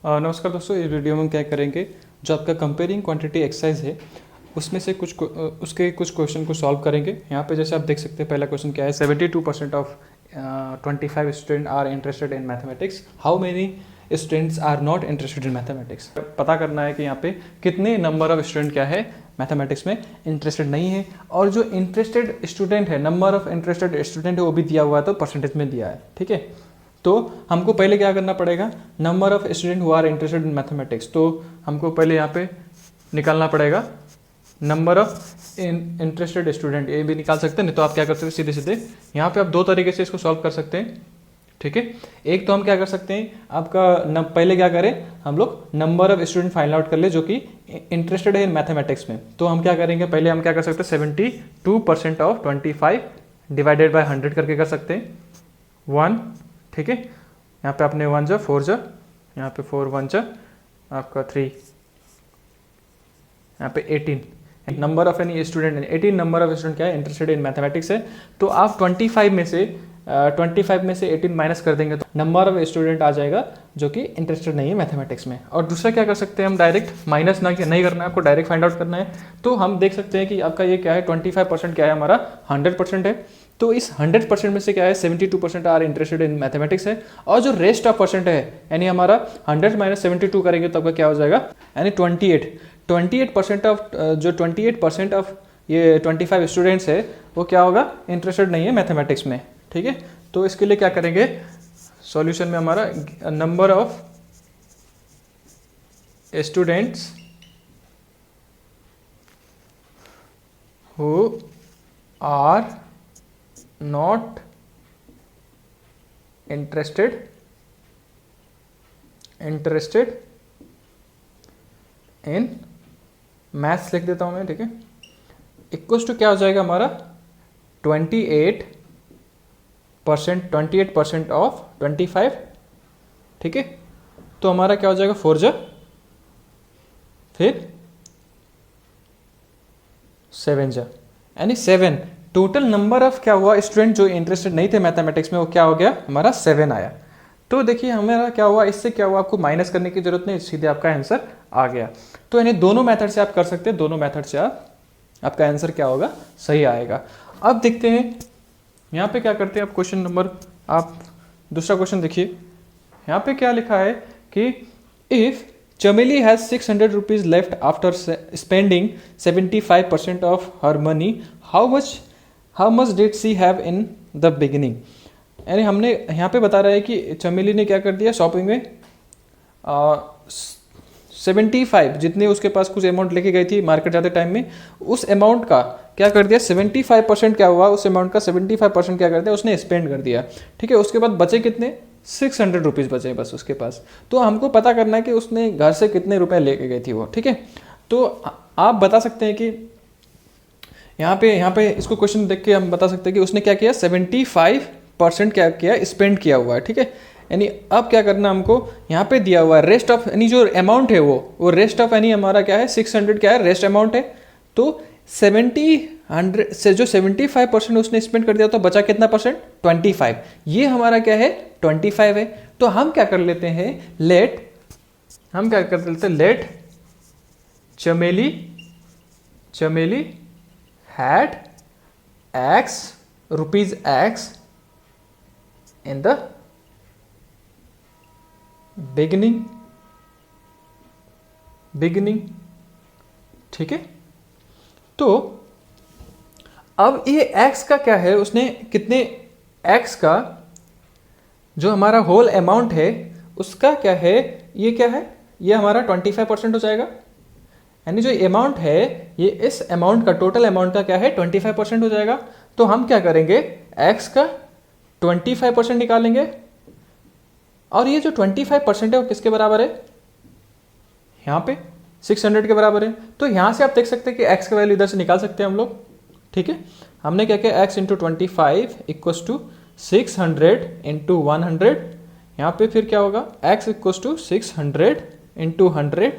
नमस्कार दोस्तों, इस वीडियो में हम क्या करेंगे, जो आपका कंपेयरिंग क्वांटिटी एक्सरसाइज है उसमें से उसके कुछ क्वेश्चन को सॉल्व करेंगे। यहाँ पे जैसे आप देख सकते हैं, पहला क्वेश्चन क्या है, 72% of 25 student are interested in mathematics, how many students are not interested in mathematics. पता करना है कि यहाँ पे कितने नंबर ऑफ स्टूडेंट क्या है मैथमेटिक्स में इंटरेस्टेड नहीं है, और जो इंटरेस्टेड स्टूडेंट है, नंबर ऑफ इंटरेस्टेड स्टूडेंट है वो भी दिया हुआ है, तो परसेंटेज में दिया है। ठीक है, तो हमको पहले क्या करना पड़ेगा, number of student who are interested in mathematics. तो हमको पहले यहाँ पे निकालना पड़ेगा नंबर ऑफ इंटरेस्टेड स्टूडेंट, ये भी निकाल सकते हैं। नहीं तो आप क्या कर सकते हैं, सीधे सीधे यहाँ पे आप दो तरीके से इसको सॉल्व कर सकते हैं। ठीक है, एक तो हम क्या कर सकते हैं, आपका पहले क्या करें, हम लोग number of student find out कर ले जो कि इंटरेस्टेड है इन मैथमेटिक्स में। तो हम क्या करेंगे, पहले हम क्या कर सकते हैं, 72% ऑफ 25 डिवाइडेड बाय 100 करके कर सकते हैं 1। ठीक है, यहाँ पे आपने 1 जा 4 जा, यहाँ पे 4 1 जा आपका 3, यहाँ पे 18 number of any student, 18 number of student क्या है, इंटरेस्टेड इन मैथमेटिक्स है। तो आप 25 में से 18 माइनस कर देंगे तो नंबर ऑफ स्टूडेंट आ जाएगा जो कि इंटरेस्टेड नहीं है मैथमेटिक्स में। और दूसरा क्या कर सकते हैं, हम डायरेक्ट माइनस नहीं करना है, आपको डायरेक्ट फाइंड आउट करना है। तो हम देख सकते हैं कि आपका ये क्या है, 25% क्या है, हमारा 100% है। तो इस 100% में से क्या है, 72% आर इंटरेस्टेड इन मैथमेटिक्स है, और जो रेस्ट ऑफ परसेंट है, यानी हमारा 100 माइनस 72 करेंगे तो आपका क्या हो जाएगा, यानी 28% ऑफ जो 28% ऑफ ये 25 स्टूडेंट्स है वो क्या होगा, इंटरेस्टेड नहीं है मैथमेटिक्स में। ठीक है, तो इसके लिए क्या करेंगे, सॉल्यूशन में हमारा number of students who are not interested in maths लिख देता हूं मैं। ठीक है, इक्वल्स टू क्या हो जाएगा हमारा 28% ऑफ 25। ठीक है, तो हमारा क्या हो जाएगा 4 जा फिर 7 जा, यानी 7 टोटल नंबर ऑफ क्या हुआ, स्टूडेंट जो इंटरेस्टेड नहीं थे मैथमेटिक्स में वो क्या हो गया, हमारा 7 आया। तो देखिए हमारा क्या हुआ, इससे क्या हुआ, आपको माइनस करने की जरूरत नहीं, सीधे आपका आंसर आ गया। तो यानी दोनों मेथड से आप कर सकते हैं, दोनों मेथड से आपका आंसर क्या होगा, सही आएगा। अब देखते हैं यहाँ पे क्या करते हैं, आप क्वेश्चन नंबर, आप दूसरा क्वेश्चन देखिए, यहाँ पे क्या लिखा है कि if Chameli has 600 rupees left after spending 75% of her money, how much did she have in the beginning. यानी हमने यहाँ पे बता रहा है कि चमेली ने क्या कर दिया, शॉपिंग में 75 जितने उसके पास कुछ अमाउंट लेके गई थी मार्केट जाते टाइम में, उस अमाउंट का क्या कर दिया, 75% क्या हुआ, उस अमाउंट का 75% क्या कर दिया, उसने स्पेंड कर दिया। ठीक है, उसके बाद बचे कितने, 600 रुपीज़ बचे बस उसके पास। तो हमको पता करना है कि उसने घर से कितने रुपए लेके गई थी वो। ठीक है, तो आप बता सकते हैं कि यहाँ पे इसको क्वेश्चन देख के हम बता सकते हैं कि उसने क्या किया, 75% क्या किया, स्पेंड किया हुआ है। ठीक है, यानी अब क्या करना हमको, यहाँ पे दिया हुआ है रेस्ट ऑफ, यानी जो अमाउंट है वो रेस्ट ऑफ, यानी हमारा क्या है 600 क्या है, रेस्ट अमाउंट है। तो 100 से जो 75% उसने स्पेंड कर दिया तो बचा कितना परसेंट, 25। ये हमारा क्या है, 25 है। तो हम क्या कर लेते हैं, लेट चमेली had rupees x in the beginning. ठीक है, तो अब ये x का क्या है, उसने कितने x का जो हमारा होल अमाउंट है उसका क्या है, ये क्या है, ये हमारा 25% हो जाएगा। यानी जो अमाउंट है ये इस अमाउंट का, टोटल अमाउंट का क्या है, 25% हो जाएगा। तो हम क्या करेंगे, x का 25% निकालेंगे, और ये जो 25% है वो किसके बराबर है, यहाँ पे 600 के बराबर है। तो यहाँ से आप देख सकते हैं कि x का वैल्यू इधर से निकाल सकते हैं हम लोग। ठीक है, हमने क्या किया, x into 25 equals to 600 into 100, यहाँ पे फिर क्या होगा, x equals to 600 into 100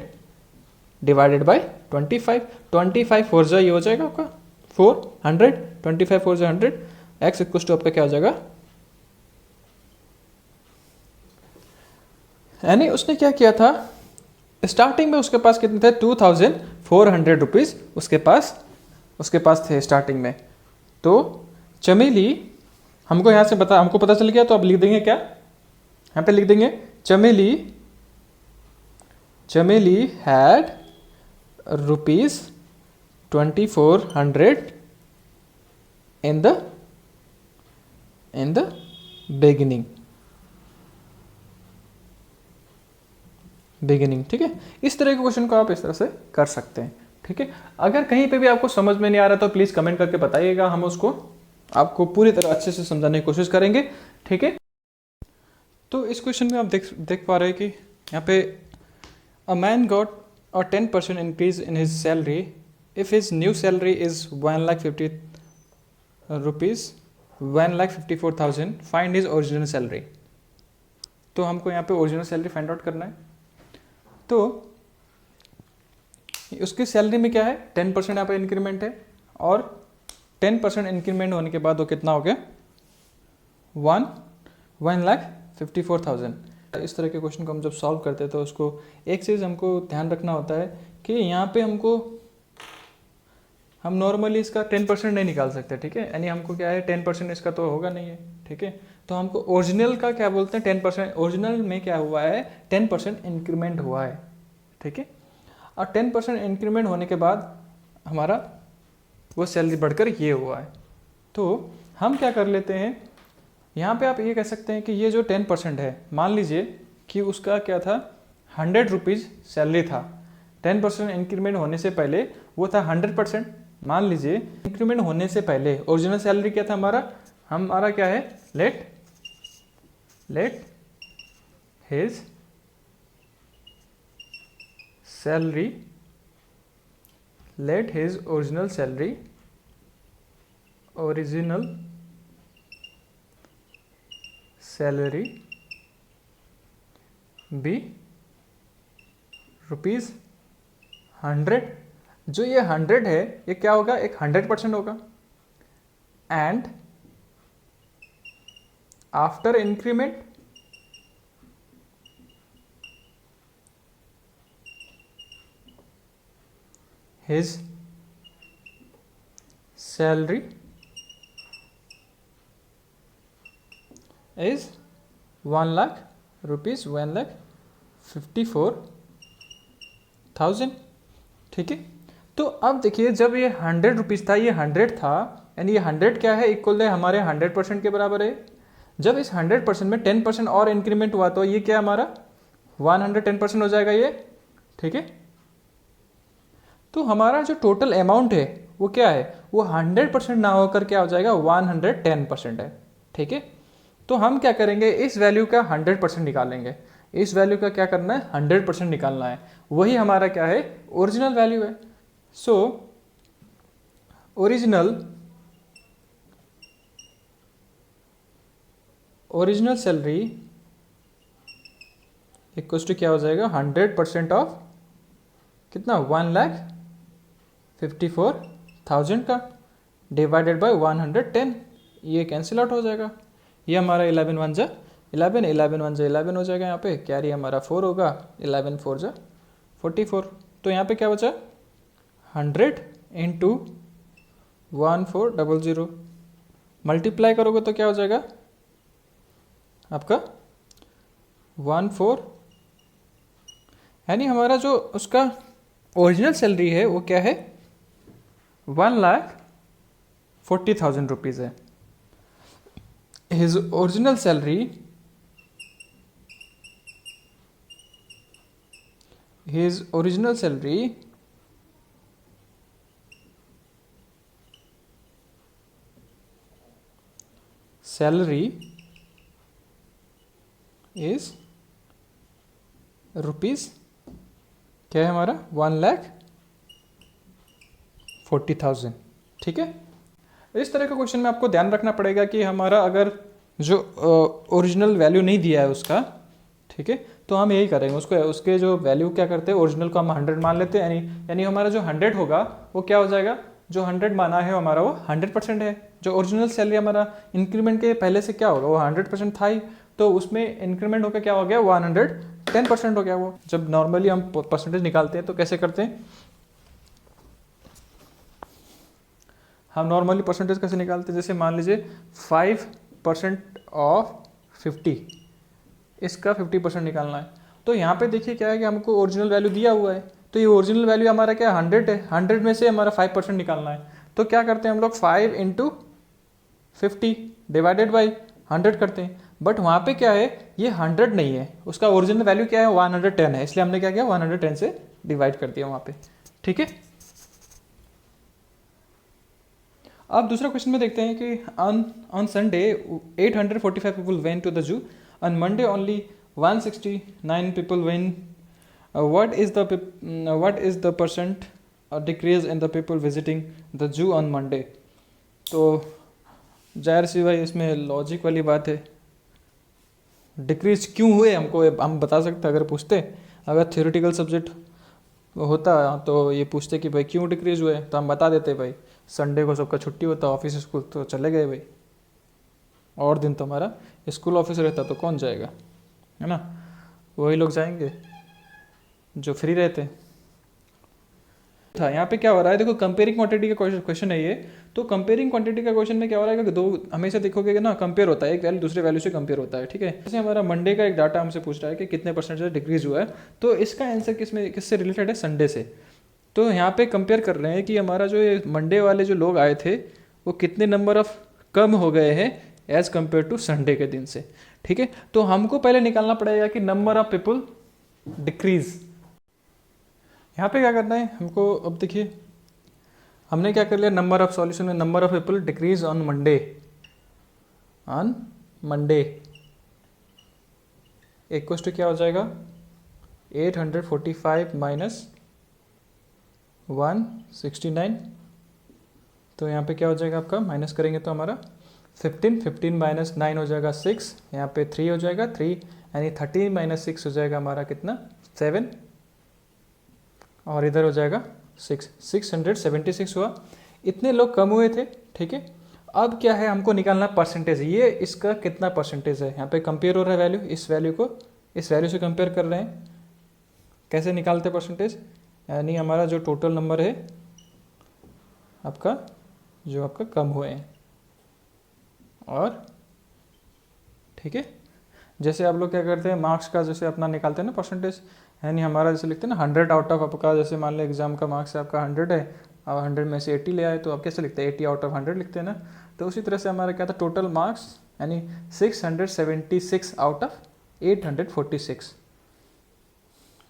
divided by 25 four जा ये हो जाएगा आपका 400, 25 फोर जा 100, x इक्वस टू आपका क्या हो जाएगा यानी उसने क्या किया था, स्टार्टिंग में उसके पास कितने थे, 2400 रुपीज़ उसके पास थे स्टार्टिंग में। तो चमेली हमको यहाँ से हमको पता चल गया, तो अब लिख देंगे क्या, यहाँ पे लिख देंगे चमेली हैड ₹2400 इन द बिगिनिंग। ठीक है, इस तरह के क्वेश्चन को आप इस तरह से कर सकते हैं। ठीक है, अगर कहीं पे भी आपको समझ में नहीं आ रहा तो प्लीज़ कमेंट करके बताइएगा, हम उसको आपको पूरी तरह अच्छे से समझाने की कोशिश करेंगे। ठीक है, तो इस क्वेश्चन में आप देख पा रहे हैं कि यहाँ पे a man got a 10% increase in his salary if his new salary is 1,50,000 rupees 1,54,000, find his original salary. तो हमको यहाँ पे ओरिजिनल सैलरी फाइंड आउट करना है। तो उसकी सैलरी में क्या है, 10% यहाँ पे इंक्रीमेंट है, और 10% इंक्रीमेंट होने के बाद वो कितना हो गया, 1,54,000। इस तरह के क्वेश्चन को हम जब सॉल्व करते हैं तो उसको एक चीज़ हमको ध्यान रखना होता है कि यहाँ पे हम नॉर्मली इसका 10% नहीं निकाल सकते। ठीक है, यानी हमको क्या है, 10% इसका तो होगा नहीं है। ठीक है, तो हमको ओरिजिनल का क्या बोलते हैं, 10%। ओरिजिनल में क्या हुआ है, 10% इंक्रीमेंट हुआ है। ठीक है, और 10% इंक्रीमेंट होने के बाद हमारा वो सैलरी बढ़कर ये हुआ है। तो हम क्या कर लेते हैं, यहाँ पे आप ये कह सकते हैं कि ये जो 10% है, मान लीजिए कि उसका क्या था, 100 रुपीज़ सैलरी था। 10% इंक्रीमेंट होने से पहले वो था 100%। मान लीजिए इंक्रीमेंट होने से पहले ओरिजिनल सैलरी क्या था हमारा क्या है, let his salary, let his original salary be ₹100। जो ये 100 है ये क्या होगा, एक 100% होगा। And after increment his salary is 1,00,000 rupees 1,54,000। ठीक है, तो अब देखिए जब ये 100 रुपीज़ था, ये 100 था, यानी ये 100 क्या है, इक्वल है हमारे 100% के बराबर है। जब इस 100% में 10% और इंक्रीमेंट हुआ तो ये क्या हमारा 110% हो जाएगा ये। ठीक है, तो हमारा जो टोटल अमाउंट है वो क्या है, वो 100% ना होकर क्या हो जाएगा, 110% है। ठीक है, तो हम क्या करेंगे, इस वैल्यू का 100% निकालेंगे। इस वैल्यू का क्या करना है, 100% निकालना है। वही हमारा क्या है, ओरिजिनल वैल्यू है। So original salary equal to क्या हो जाएगा, 100% ऑफ कितना, 1,54,000 का डिवाइडेड बाय 110। ये कैंसिल आउट हो जाएगा। ये हमारा 11 1 जा 11, 11 1 जा 11 हो जाएगा। यहाँ पे कैरी हमारा 4 होगा, 11 4 जा 44। तो यहाँ पे क्या बचा, 100 इंटू 1400 मल्टीप्लाई करोगे तो क्या हो जाएगा आपका 14, यानी हमारा जो उसका ओरिजिनल सैलरी है वो क्या है, 1,40,000 रुपीज़ है। His original salary is rupees क्या है हमारा, 1,40,000। ठीक है, इस तरह का क्वेश्चन में आपको ध्यान रखना पड़ेगा कि हमारा अगर जो ओरिजिनल वैल्यू नहीं दिया है उसका, ठीक है, तो हम यही करेंगे, उसके जो वैल्यू क्या करते हैं, ओरिजिनल को हम 100 मान लेते हैं। यानी हमारा जो 100 होगा वो क्या हो जाएगा, जो 100 माना है हमारा वो 100% है। जो ओरिजिनल सैलरी हमारा इंक्रीमेंट के पहले से क्या होगा, वो 100% था ही, तो उसमें इंक्रीमेंट होकर क्या हो गया 110% हो गया वो। जब नॉर्मली हम परसेंटेज निकालते हैं तो कैसे करते हैं, हम नॉर्मली परसेंटेज कैसे निकालते हैं, जैसे मान लीजिए 5% ऑफ 50, इसका 50% निकालना है। तो यहाँ पे देखिए क्या है कि हमको ओरिजिनल वैल्यू दिया हुआ है, तो ये ओरिजिनल वैल्यू हमारा क्या 100 है, 100 में से हमारा 5% निकालना है। तो क्या करते हैं हम लोग 5 इंटू 50 डिवाइडेड बाई 100 करते हैं। बट वहाँ पे क्या है, ये 100 नहीं है, उसका ओरिजिनल वैल्यू क्या है 110 है, इसलिए हमने क्या किया 110 से डिवाइड कर दिया वहाँ पे। ठीक है, अब दूसरा क्वेश्चन में देखते हैं कि on Sunday 845 people went to the zoo, on Monday only 169 people went, what is the percent decrease in the people visiting the zoo on Monday. तो जाहिर सी भाई इसमें लॉजिक वाली बात है, डिक्रीज क्यों हुए हमको हम बता सकते अगर पूछते, अगर थ्योरेटिकल सब्जेक्ट होता तो ये पूछते कि भाई क्यों डिक्रीज हुए, तो हम बता देते भाई संडे को सबका छुट्टी होता, ऑफिस स्कूल तो चले गए भाई, और दिन तो हमारा स्कूल ऑफिस रहता तो कौन जाएगा, है ना, वही लोग जाएंगे जो फ्री रहते था। यहाँ पे क्या हो रहा है, देखो कंपेयरिंग क्वांटिटी का क्वेश्चन है ये। तो कंपेयरिंग क्वांटिटी का क्वेश्चन में क्या हो रहा है कि दो हमेशा देखोगे कि ना कंपेयर होता है, एक वैल्यू दूसरे वैल्यू से कंपेयर होता है। ठीक है, जैसे हमारा मंडे का एक डाटा हमसे पूछ रहा है कि कितने परसेंटेज डिक्रीज हुआ है, तो इसका आंसर किससे रिलेटेड है, संडे से। तो यहाँ पे कंपेयर कर रहे हैं कि हमारा जो ये मंडे वाले जो लोग आए थे वो कितने नंबर ऑफ कम हो गए हैं एज कम्पेयर टू संडे के दिन से। ठीक है, तो हमको पहले निकालना पड़ेगा कि नंबर ऑफ पीपल डिक्रीज। यहाँ पे क्या करना है हमको, अब देखिए हमने क्या कर लिया, नंबर ऑफ सॉल्यूशन में number of people decrease on Monday equal to क्या हो जाएगा 845 माइनस 169। तो यहाँ पे क्या हो जाएगा आपका, माइनस करेंगे तो हमारा 15 माइनस 9 हो जाएगा 6, यहाँ पे 3 हो जाएगा 3, यानी 13 माइनस 6 हो जाएगा हमारा कितना 7, और इधर हो जाएगा 676 हुआ। इतने लोग कम हुए थे। ठीक है, अब क्या है हमको निकालना परसेंटेज, ये इसका कितना परसेंटेज है, यहाँ पे कंपेयर हो रहा है वैल्यू, इस वैल्यू को इस वैल्यू से कंपेयर कर रहे हैं। कैसे निकालते परसेंटेज, यानी हमारा जो टोटल नंबर है आपका, जो आपका कम हुए हैं, और ठीक है, जैसे आप लोग क्या करते हैं मार्क्स का जैसे अपना निकालते हैं ना परसेंटेज, यानी हमारा जैसे लिखते हैं ना 100 आउट ऑफ आपका, जैसे मान लो एग्जाम का मार्क्स है आपका 100 है और 100 में से 80 ले आए, तो आप कैसे लिखते हैं 80 आउट ऑफ 100 लिखते हैं ना। तो उसी तरह से हमारा क्या था टोटल मार्क्स, यानी 676 आउट ऑफ 846।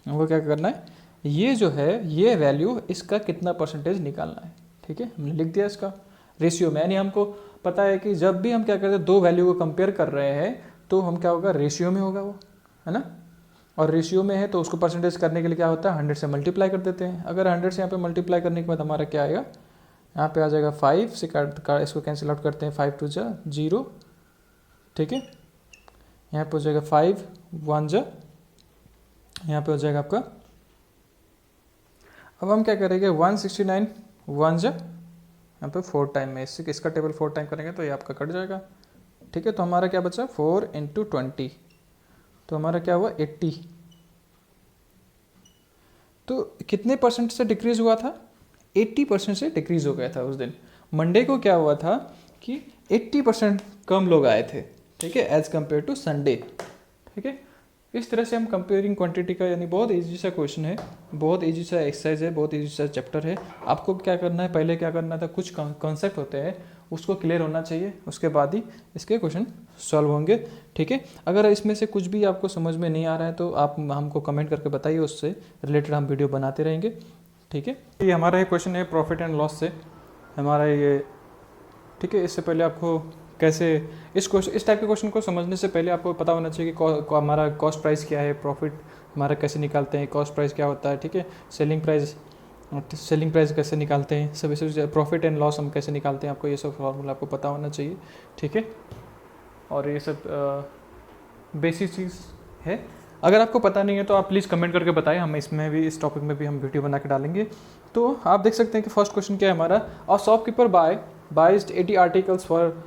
हमको क्या करना है, ये जो है ये वैल्यू इसका कितना परसेंटेज निकालना है। ठीक है, हमने लिख दिया इसका रेशियो में, यानी हमको पता है कि जब भी हम क्या करते हैं दो वैल्यू को कंपेयर कर रहे हैं तो हम क्या होगा रेशियो में होगा वो, है ना, और रेशियो में है तो उसको परसेंटेज करने के लिए क्या होता है 100 से मल्टीप्लाई कर देते हैं। अगर 100 से यहाँ पे मल्टीप्लाई करने के बाद हमारा क्या आएगा, यहाँ पे आ जाएगा 5 से इसको कैंसिल आउट करते हैं, 5 2 जा 0। ठीक है, यहाँ पे हो जाएगा 5 1 जा, यहाँ पे हो जाएगा आपका, अब हम क्या करेंगे 169 1 जा, यहाँ पे 4 टाइम में इसका टेबल 4 टाइम करेंगे तो ये आपका कट जाएगा। ठीक है, तो हमारा क्या बचा 4 इंटू 20, तो हमारा क्या हुआ 80। तो कितने परसेंट से डिक्रीज हुआ था, 80% से डिक्रीज हो गया था उस दिन। मंडे को क्या हुआ था कि 80% कम लोग आए थे। ठीक है, एज कम्पेयर टू संडे। ठीक है, इस तरह से हम कंपेयरिंग क्वांटिटी का, यानी बहुत इजी सा क्वेश्चन है, बहुत इजी सा एक्सरसाइज है, बहुत इजी सा चैप्टर है। आपको क्या करना है, पहले क्या करना था, कुछ कॉन्सेप्ट होते हैं उसको क्लियर होना चाहिए, उसके बाद ही इसके क्वेश्चन सॉल्व होंगे। ठीक है, अगर इसमें से कुछ भी आपको समझ में नहीं आ रहा है तो आप हमको कमेंट करके बताइए, उससे रिलेटेड हम वीडियो बनाते रहेंगे। ठीक है, ये हमारा ये क्वेश्चन है प्रॉफिट एंड लॉस से हमारा ये। ठीक है, इससे पहले आपको कैसे इस टाइप के क्वेश्चन को समझने से पहले आपको पता होना चाहिए कि हमारा कॉस्ट प्राइस क्या है, प्रॉफिट हमारा कैसे निकालते हैं, कॉस्ट प्राइस क्या होता है। ठीक है, सेलिंग प्राइस कैसे निकालते हैं, सब इसे प्रॉफिट एंड लॉस हम कैसे निकालते हैं, आपको ये सब फॉर्मूला आपको पता होना चाहिए। ठीक है, और ये सब बेसिक चीज़ है। अगर आपको पता नहीं है तो आप प्लीज़ कमेंट करके बताएं, हम इसमें भी इस टॉपिक में भी हम वीडियो बना के डालेंगे। तो आप देख सकते हैं कि फर्स्ट क्वेश्चन क्या है हमारा, और shopkeeper biased 80 articles for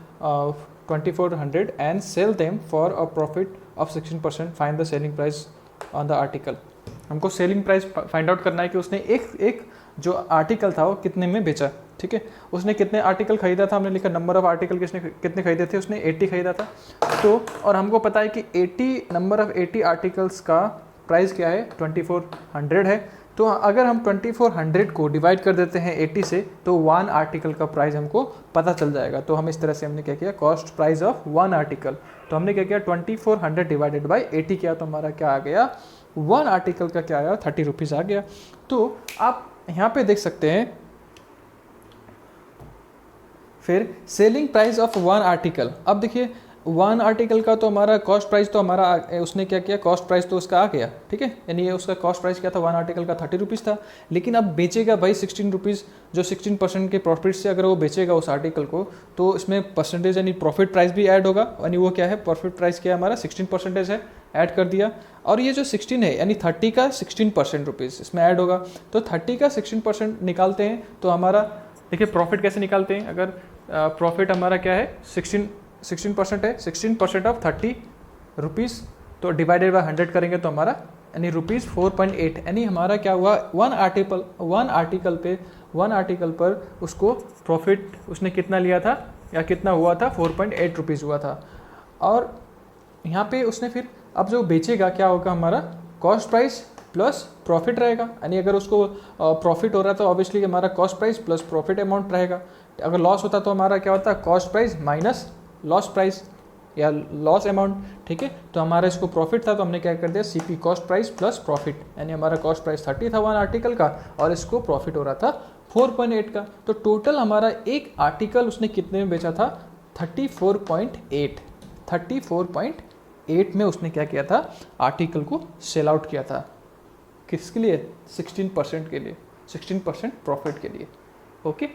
2400 and sell them for a profit of 16%, find the selling price on the article. हमको सेलिंग प्राइस फाइंड आउट करना है कि उसने एक जो आर्टिकल था वो कितने में बेचा, ठीक है। उसने कितने आर्टिकल खरीदा था, हमने लिखा नंबर ऑफ आर्टिकल कितने खरीदे थे, उसने 80 खरीदा था। तो और हमको पता है कि 80 नंबर ऑफ 80 आर्टिकल्स का प्राइस क्या है, 2400 है। तो अगर हम 2400 को डिवाइड कर देते हैं 80 से तो 1 आर्टिकल का प्राइस हमको पता चल जाएगा। तो हम इस तरह से हमने क्या किया, कॉस्ट प्राइस ऑफ 1 आर्टिकल। तो हमने क्या किया, 2400 डिवाइडेड बाई 80 किया, तो हमारा क्या आ गया, 1 आर्टिकल का क्या आया, 30 रुपीज़ आ गया। तो आप यहाँ पे देख सकते हैं फिर सेलिंग प्राइस ऑफ 1 आर्टिकल। अब देखिए 1 आर्टिकल का तो हमारा कॉस्ट प्राइस तो हमारा उसने क्या किया, कॉस्ट प्राइस तो उसका आ गया, ठीक है, यानी ये उसका कॉस्ट प्राइस क्या था, 1 आर्टिकल का 30 रुपीज़ था। लेकिन अब बेचेगा भाई 16 रुपीज़, जो 16% के प्रॉफिट से अगर वो बेचेगा उस आर्टिकल को, तो इसमें परसेंटेज यानी प्रॉफिट प्राइस भी ऐड होगा, यानी वो क्या है, प्रॉफिट प्राइस क्या है हमारा 16% है, ऐड कर दिया। और ये जो 16 है यानी 30 का 16% रुपीज़ इसमें ऐड होगा। तो 30 का 16% निकालते हैं तो हमारा देखिए प्रॉफिट कैसे निकालते हैं। अगर प्रॉफिट हमारा क्या है 16% है, 16% ऑफ 30 रुपीज़, तो डिवाइडेड बाय 100 करेंगे तो हमारा यानी रुपीज़ 4.8, यानी हमारा क्या हुआ, 1 आर्टिकल पर उसको प्रॉफिट उसने कितना लिया था या कितना हुआ था, 4.8 रुपीज़ हुआ था। और यहाँ पे उसने फिर अब जो बेचेगा क्या होगा, हमारा कॉस्ट प्राइस प्लस प्रॉफिट रहेगा, यानी अगर उसको प्रॉफिट हो रहा है तो ऑब्वियसली हमारा cost price plus profit amount रहेगा। अगर लॉस होता तो हमारा क्या होता है, cost price minus loss price या लॉस अमाउंट, ठीक है। तो हमारा इसको प्रॉफिट था तो हमने क्या कर दिया, CP cost price plus profit, यानी हमारा कॉस्ट प्राइस 30 था 1 आर्टिकल का और इसको प्रॉफिट हो रहा था 4.8 का। तो टोटल हमारा एक आर्टिकल उसने कितने में बेचा था, 34.8 में उसने क्या किया था, आर्टिकल को सेल आउट किया था। किसके लिए, 16% के लिए, 16% प्रॉफिट के लिए। ओके।